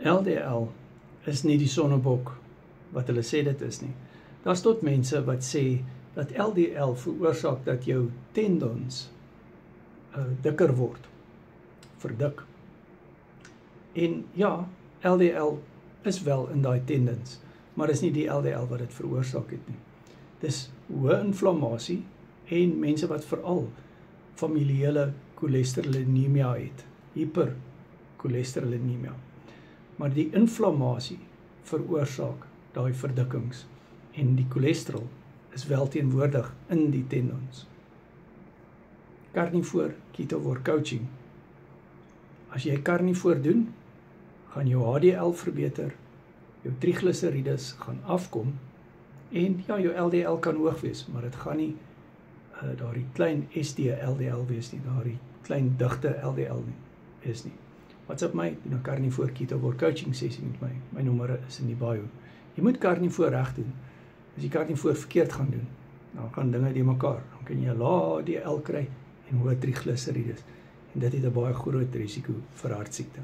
LDL is nie die sonnebok wat hulle sê dit is nie. Daar's tot mense wat sê dat LDL veroorsaak dat jou tendons dikker word, verdik. En ja, LDL is wel in daai tendons, maar is nie die LDL wat dit veroorsaak het nie. Dis hoë inflammasie en mense wat veral familiale cholesterolinemia het, hypercholesterinemia. Maar die inflammasie veroorsaak daai verdikkings en die cholesterol is wel teenwoordig in die tendons. Carnivore ketovore coaching. As jy carnivore doen, gaan jou HDL verbeter, jou trigliserides gaan afkom en ja, jou LDL kan hoog wees, maar dit gaan nie daardie klein SD-LDL wees nie, daardie klein digte LDL wees nie. WhatsApp my, doen 'n carnivore ketovore coaching sessie met my. My nommer is in die bio. Jy moet carnivore reg doen. As jy carnivore verkeerd gaan doen, dan gaan dinge die mekaar. Dan kan jy 'n lae HDL kry en hoë trigliserides. En dit het 'n baie groot risiko vir hartsiekte.